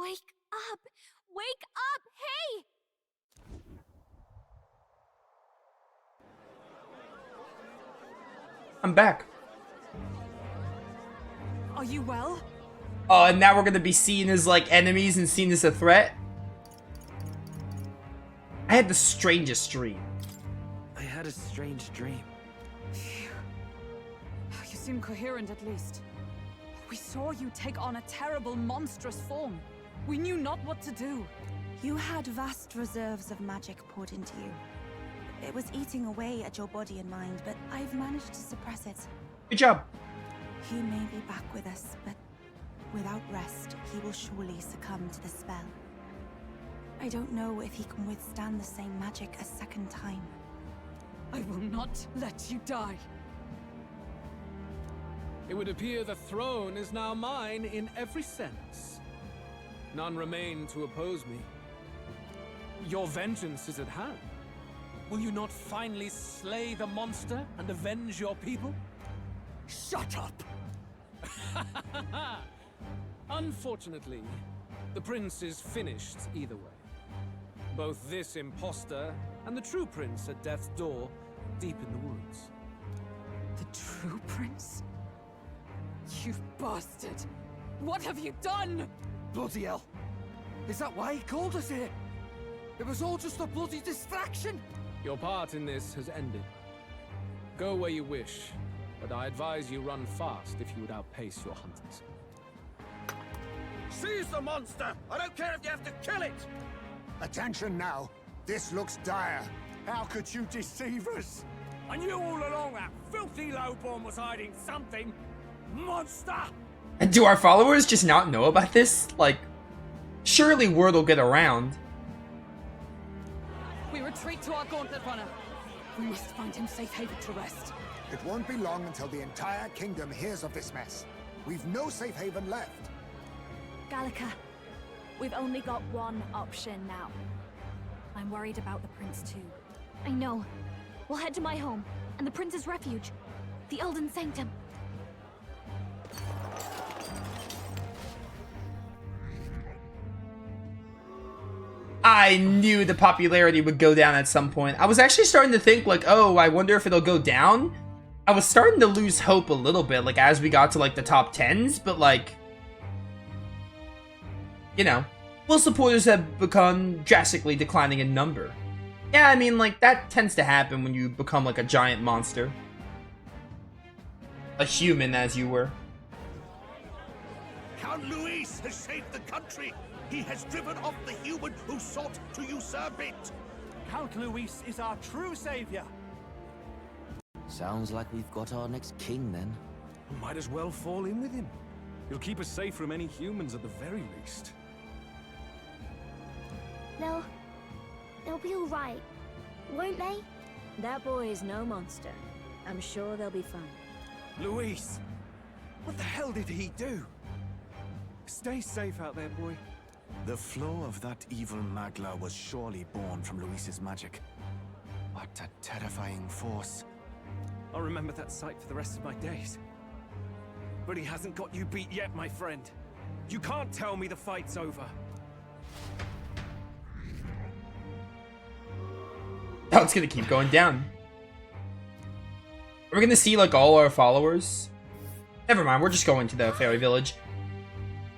Wake up! Wake up! Hey! I'm back. Are you well? Oh, and now we're gonna be seen as like enemies and seen as a threat? I had the strangest dream. I had a strange dream. You seem coherent at least. We saw you take on a terrible, monstrous form. We knew not what to do. You had vast reserves of magic poured into you. It was eating away at your body and mind, but I've managed to suppress it. Good job. He may be back with us, but without rest, he will surely succumb to the spell. I don't know if he can withstand the same magic a second time. I will not let you die. It would appear the throne is now mine in every sense. None remain to oppose me. Your vengeance is at hand. Will you not finally slay the monster and avenge your people? Shut up! Unfortunately, the prince is finished either way. Both this imposter and the true prince at death's door, deep in the woods. The true prince? You bastard! What have you done? Bloody hell! Is that why he called us here? It was all just a bloody distraction! Your part in this has ended. Go where you wish, but I advise you run fast if you would outpace your hunters. Seize the monster! I don't care if you have to kill it! Attention now. This looks dire. How could you deceive us? I knew all along that filthy lowborn was hiding something! Monster! And do our followers just not know about this? Like, surely word will get around. We retreat to our gauntlet runner. We must find him safe haven to rest. It won't be long until the entire kingdom hears of this mess. We've no safe haven left. Gallica, we've only got one option now. I'm worried about the prince too. I know. We'll head to my home, and the prince's refuge. The Eldan Sanctum. I knew the popularity would go down at some point. I was actually starting to think like, oh, I wonder if it'll go down. I was starting to lose hope a little bit, like as we got to like the top 10s, but like, you know, well, supporters have become drastically declining in number. Yeah, I mean, like, that tends to happen when you become like a giant monster. A human, as you were. Count Luis has saved the country. He has driven off the human who sought to usurp it. Count Luis is our true savior. Sounds like we've got our next king then. Might as well fall in with him. He'll keep us safe from any humans at the very least. They'll be all right, won't they? That boy is no monster. I'm sure they'll be fine. Luis! What the hell did he do? Stay safe out there, boy. The flow of that evil Magla was surely born from Luis's magic. What a terrifying force. I'll remember that sight for the rest of my days. But he hasn't got you beat yet, my friend. You can't tell me the fight's over. Oh, it's gonna keep going down. Are we gonna see like all our followers? Never mind, we're just going to the fairy village.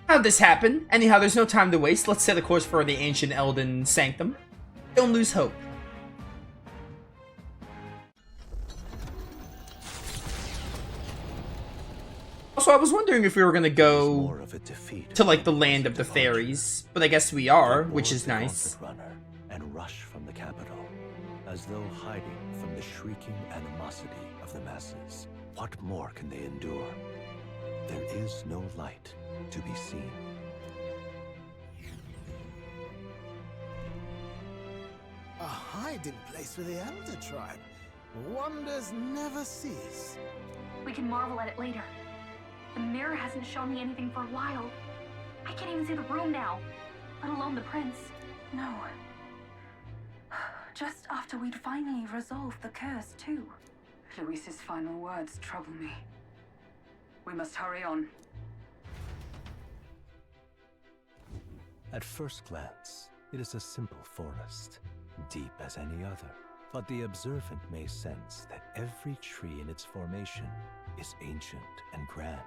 How'd this happen? Anyhow, there's no time to waste. Let's set a course for the ancient Eldan Sanctum. Don't lose hope. Also, I was wondering if we were gonna go to like the land of the fairies, but I guess we are, which is nice. Runner and rush from the capital, as though hiding from the shrieking animosity of the masses. What more can they endure? There is no light to be seen. A hiding place for the Elder tribe. Wonders never cease. We can marvel at it later. The mirror hasn't shown me anything for a while. I can't even see the room now, let alone the prince. No. Just after we'd finally resolved the curse, too. Luis's final words trouble me. We must hurry on. At first glance, it is a simple forest, deep as any other. But the observant may sense that every tree in its formation is ancient and grand,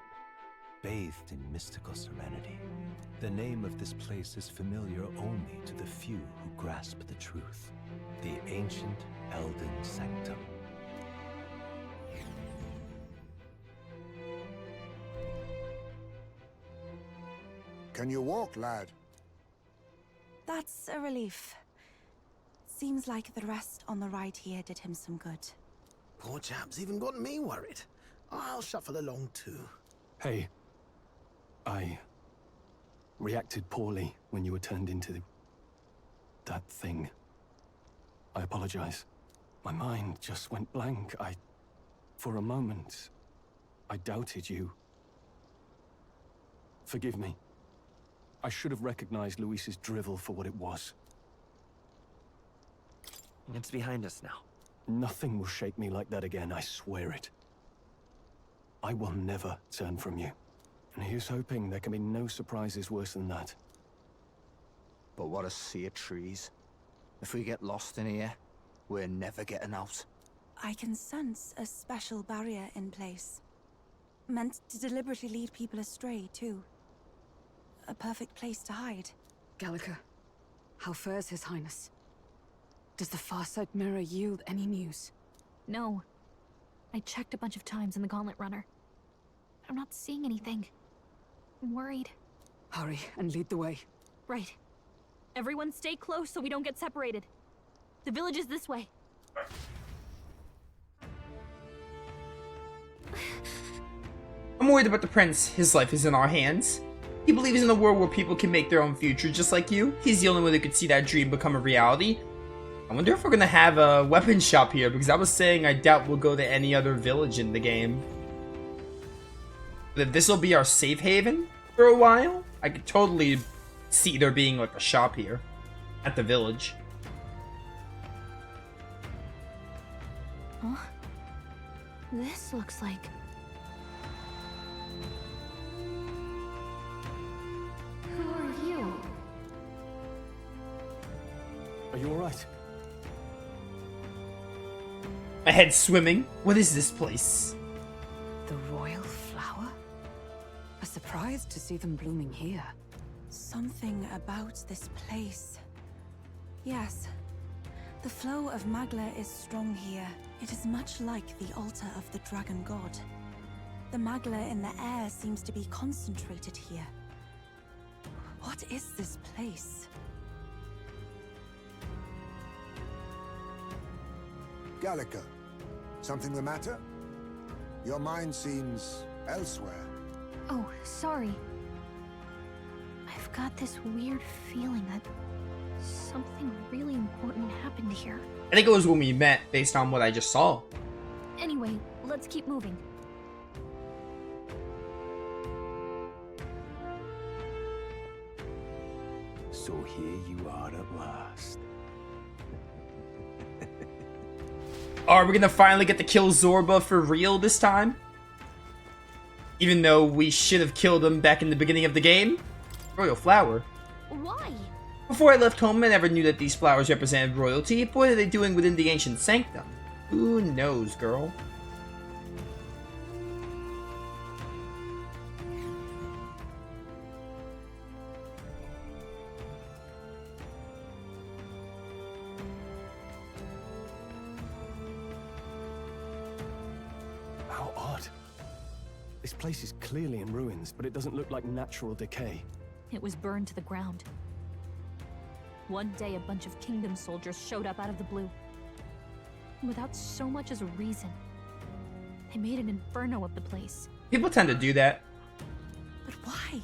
bathed in mystical serenity. The name of this place is familiar only to the few who grasp the truth. The ancient Eldan Sanctum. Can you walk, lad? That's a relief. Seems like the rest on the ride here did him some good. Poor chap's even got me worried. I'll shuffle along too. Hey, I reacted poorly when you were turned into that thing. I apologize. My mind just went blank. For a moment, I doubted you. Forgive me. I should have recognized Luis's drivel for what it was. It's behind us now. Nothing will shake me like that again, I swear it. I will never turn from you. And here's hoping there can be no surprises worse than that. But what a sea of trees. If we get lost in here, we're never getting out. I can sense a special barrier in place. Meant to deliberately lead people astray, too. A perfect place to hide. Gallica, how fares His Highness? Does the Farsight mirror yield any news? No. I checked a bunch of times in the Gauntlet Runner. I'm not seeing anything. I'm worried. Hurry and lead the way. Right. Everyone stay close so we don't get separated. The village is this way. I'm worried about the prince. His life is in our hands. He believes in a world where people can make their own future just like you. He's the only one who could see that dream become a reality. I wonder if we're gonna have a weapon shop here, because I was saying I doubt we'll go to any other village in the game. That this will be our safe haven for a while. I could totally see there being like a shop here at the village. Huh? This looks like... Who are you? Are you alright? My head's swimming. What is this place? The royal flower? A surprise to see them blooming here. Something about this place. Yes. The flow of Magla is strong here. It is much like the altar of the dragon god. The Magla in the air seems to be concentrated here. What is this place? Gallica, something the matter? Your mind seems elsewhere. Oh, sorry. I've got this weird feeling that something really important happened here. I think it was when we met, based on what I just saw. Anyway, let's keep moving. So here you are at last. Are we gonna finally get to kill Zorba for real this time? Even though we should have killed him back in the beginning of the game? Royal flower. Why? Before I left home, I never knew that these flowers represented royalty. What are they doing within the ancient sanctum? Who knows, girl? How odd. This place is clearly in ruins, but it doesn't look like natural decay. It was burned to the ground. One day, a bunch of kingdom soldiers showed up out of the blue. Without so much as a reason. They made an inferno of the place. People tend to do that. But why?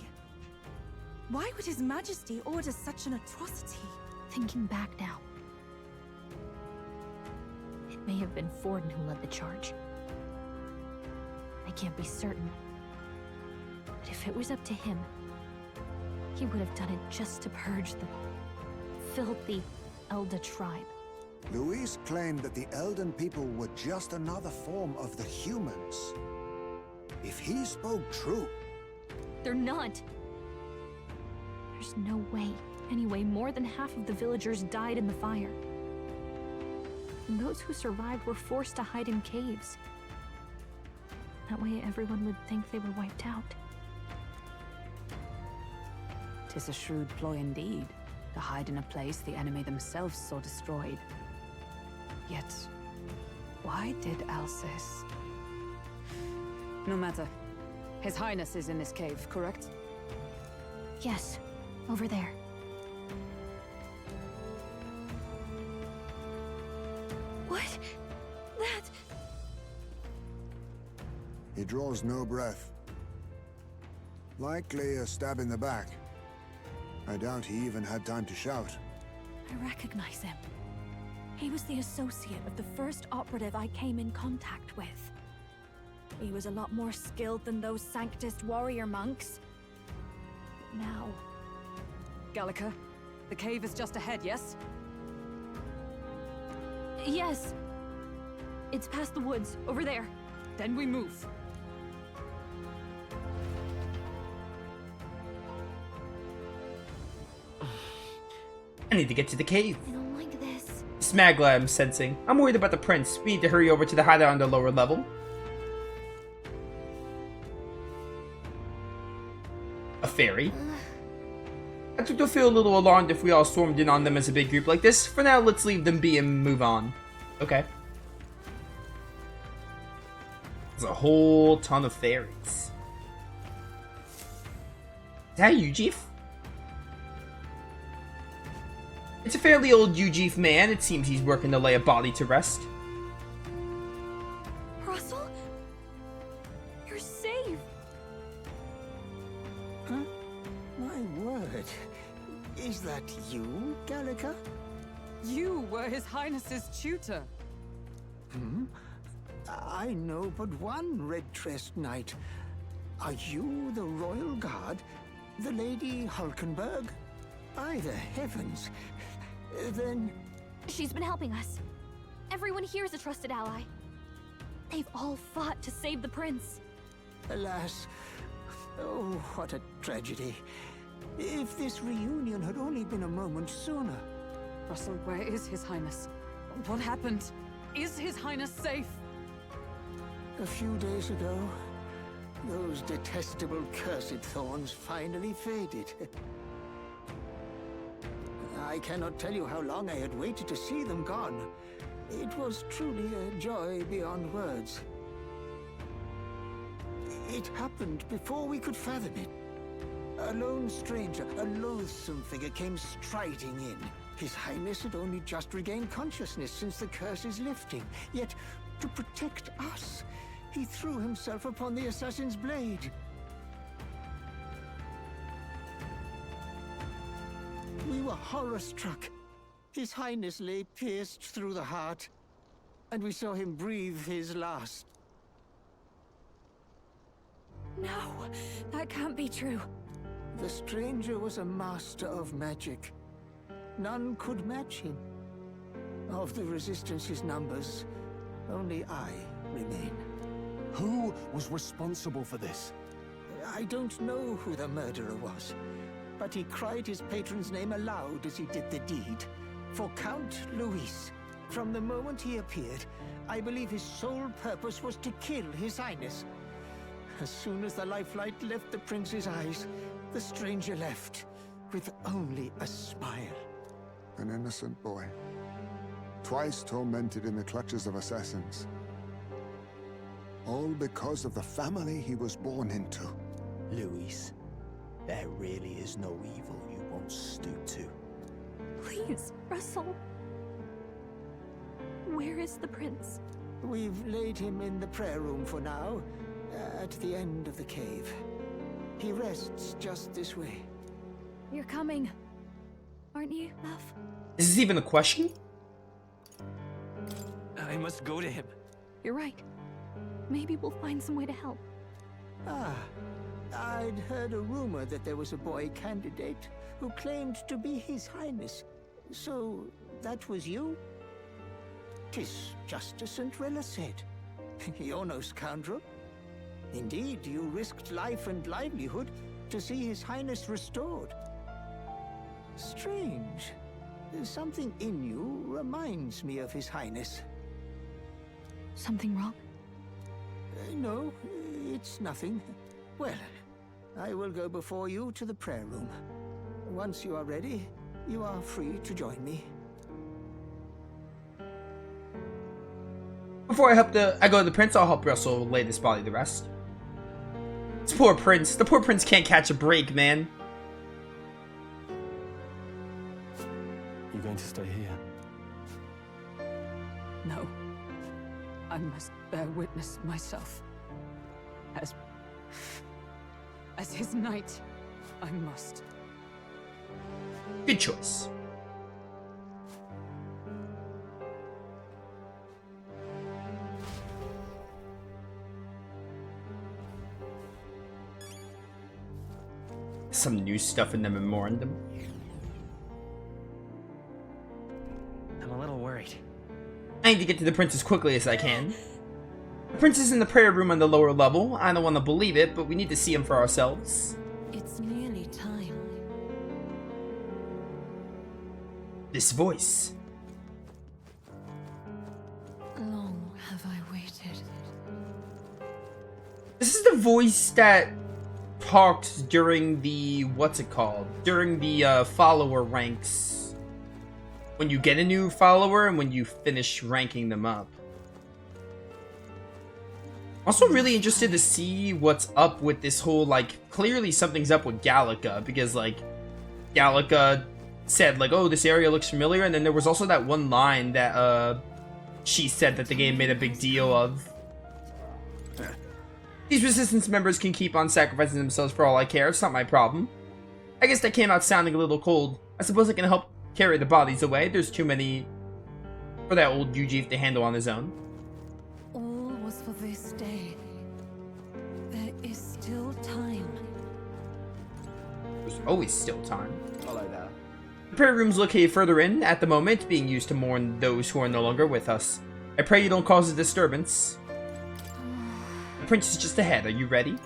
Why would His Majesty order such an atrocity? Thinking back now, it may have been Forden who led the charge. I can't be certain. But if it was up to him, he would have done it just to purge the filthy Elda tribe. Luis claimed that the Eldan people were just another form of the humans. If he spoke true... They're not. There's no way. Anyway, more than half of the villagers died in the fire. And those who survived were forced to hide in caves. That way everyone would think they were wiped out. 'Tis a shrewd ploy indeed, to hide in a place the enemy themselves saw destroyed. Yet, why did Alcest? No matter. His Highness is in this cave, correct? Yes, over there. What? That... He draws no breath. Likely a stab in the back. I doubt he even had time to shout. I recognize him. He was the associate of the first operative I came in contact with. He was a lot more skilled than those Sanctist warrior monks. But now... Gallica, the cave is just ahead, yes? Yes. It's past the woods, over there. Then we move. I need to get to the cave. I don't like this. Smagla, I'm sensing. I'm worried about the prince. We need to hurry over to the hideout on the lower level. A fairy. I think they'll feel a little alarmed if we all stormed in on them as a big group like this. For now, let's leave them be and move on. Okay. There's a whole ton of fairies. Is that Ujif? It's a fairly old Ujif man. It seems he's working to lay a body to rest. Russell? You're safe! Huh? My word. Is that you, Gallica? You were His Highness's tutor. Hmm? I know but one red-tressed knight. Are you the royal guard? The Lady Hulkenberg? By the heavens. Then... She's been helping us. Everyone here is a trusted ally. They've all fought to save the prince. Alas. Oh, what a tragedy. If this reunion had only been a moment sooner. Russell, where is His Highness? What happened? Is His Highness safe? A few days ago, those detestable cursed thorns finally faded. I cannot tell you how long I had waited to see them gone. It was truly a joy beyond words. It happened before we could fathom it. A lone stranger, a loathsome figure, came striding in. His Highness had only just regained consciousness since the curse's lifting. Yet, to protect us, he threw himself upon the assassin's blade. We were horror-struck. His Highness lay pierced through the heart, and we saw him breathe his last. No, that can't be true. The stranger was a master of magic. None could match him. Of the Resistance's numbers, only I remain. Who was responsible for this? I don't know who the murderer was, but he cried his patron's name aloud as he did the deed. For Count Luis, from the moment he appeared, I believe his sole purpose was to kill His Highness. As soon as the lifelight left the prince's eyes, the stranger left, with only a smile. An innocent boy. Twice tormented in the clutches of assassins. All because of the family he was born into. Luis, there really is no evil you won't stoop to. Please, Russell. Where is the prince? We've laid him in the prayer room for now, at the end of the cave. He rests just this way. You're coming, aren't you, love? Is this even a question? I must go to him. You're right. Maybe we'll find some way to help. Ah, I'd heard a rumor that there was a boy candidate who claimed to be His Highness. So, that was you? 'Tis just as St. Rella said. You're no scoundrel. Indeed, you risked life and livelihood to see His Highness restored. Strange. Something in you reminds me of His Highness. Something wrong? No, it's nothing. Well, I will go before you to the prayer room. Once you are ready, you are free to join me. Before I go to the prince, I'll help Russell lay this body to rest. This poor prince. The poor prince can't catch a break, man. You going to stay here? No. I must bear witness myself. As his knight, I must. Good choice. Some new stuff in the memorandum. I'm a little worried. I need to get to the prince as quickly as I can. The prince is in the prayer room on the lower level. I don't want to believe it, but we need to see him for ourselves. It's nearly time. This voice. Long have I waited. This is the voice that talked during the, what's it called? During the follower ranks. When you get a new follower and when you finish ranking them up. Also really interested to see what's up with this whole, like, clearly something's up with Gallica, because, like, Gallica said, like, oh, this area looks familiar, and then there was also that one line that, she said that the game made a big deal of. These resistance members can keep on sacrificing themselves for all I care, it's not my problem. I guess that came out sounding a little cold. I suppose I can help carry the bodies away, there's too many for that old Yuji to handle on his own. All was for this day. There is still time. There's always still time. Follow that. The prayer room's located further in, at the moment, being used to mourn those who are no longer with us. I pray you don't cause a disturbance. The prince is just ahead, are you ready?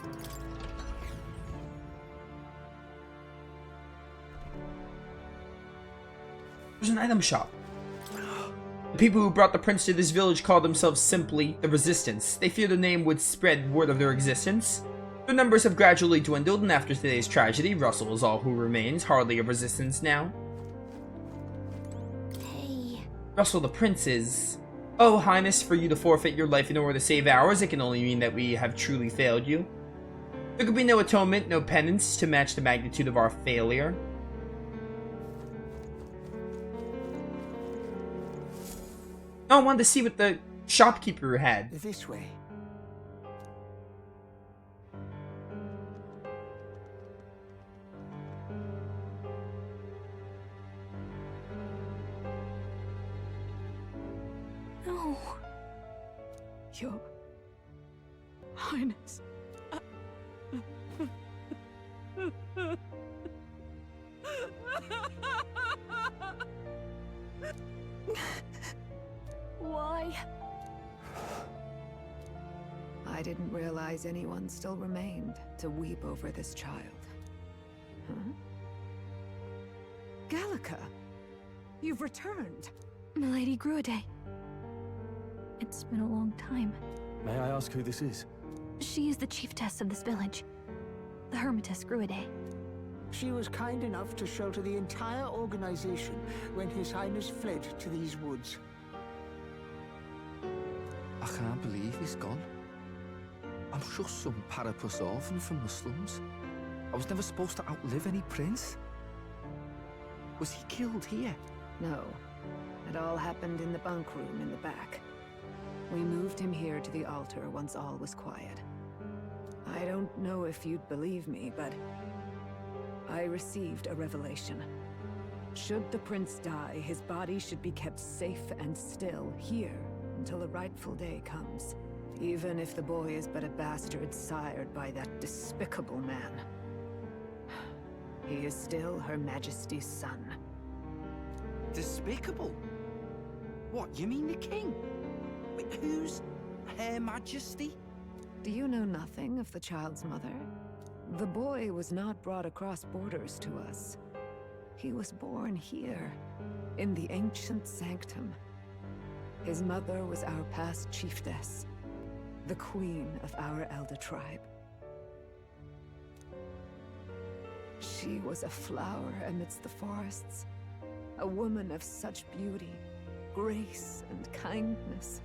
There's an item shop. The people who brought the prince to this village call themselves simply the Resistance. They fear the name would spread word of their existence. Their numbers have gradually dwindled, and after today's tragedy, Russell is all who remains, hardly a resistance now. Hey. Russell the prince is... Oh, Highness, for you to forfeit your life in order to save ours, it can only mean that we have truly failed you. There could be no atonement, no penance to match the magnitude of our failure. I wanted to see what the shopkeeper had. This way. No. Your Highness. Why? I didn't realize anyone still remained to weep over this child. Huh? Gallica, you've returned. Milady Gruade. It's been a long time. May I ask who this is? She is the chiefess of this village. The Hermitess Gruade. She was kind enough to shelter the entire organization when His Highness fled to these woods. I can't believe he's gone. I'm just some parapus orphan from the slums. I was never supposed to outlive any prince. Was he killed here? No. It all happened in the bunk room in the back. We moved him here to the altar once all was quiet. I don't know if you'd believe me, but I received a revelation. Should the prince die, his body should be kept safe and still here until a rightful day comes. Even if the boy is but a bastard sired by that despicable man. He is still Her Majesty's son. Despicable? What, you mean the king? Wait, who's Her Majesty? Do you know nothing of the child's mother? The boy was not brought across borders to us. He was born here, in the ancient Sanctum. His mother was our past chiefess, the queen of our Elder tribe. She was a flower amidst the forests, a woman of such beauty, grace, and kindness.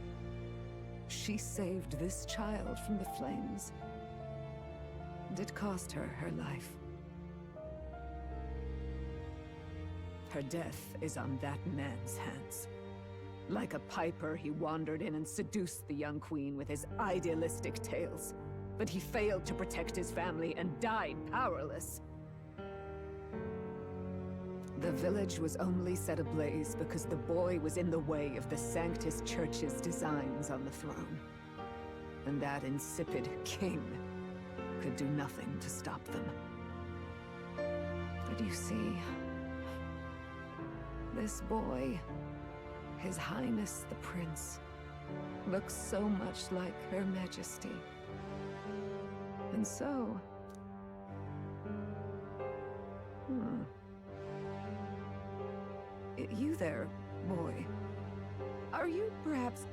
She saved this child from the flames, and it cost her her life. Her death is on that man's hands. Like a piper, he wandered in and seduced the young queen with his idealistic tales. But he failed to protect his family and died powerless. The village was only set ablaze because the boy was in the way of the Sanctus Church's designs on the throne. And that insipid king could do nothing to stop them. But you see, this boy, His Highness the Prince, looks so much like Her Majesty. And so... You there, boy. Are you perhaps...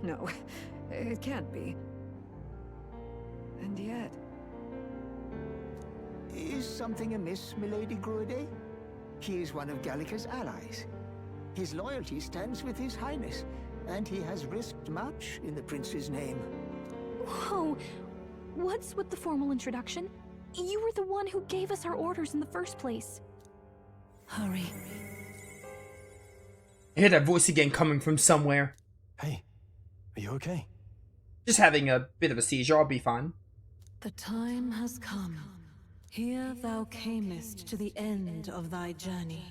No, it can't be. And yet... Is something amiss, Milady Gruede? He is one of Gallica's allies. His loyalty stands with His Highness, and he has risked much in the Prince's name. Whoa! What's with the formal introduction? You were the one who gave us our orders in the first place. Hurry. I hear that voice again coming from somewhere. Hey, are you okay? Just having a bit of a seizure, I'll be fine. The time has come. Here thou camest to the end of thy journey.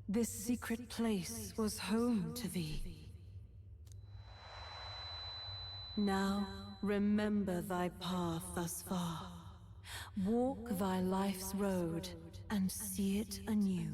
This secret place was home to thee. Now remember thy path thus far. Walk thy life's road and see it anew.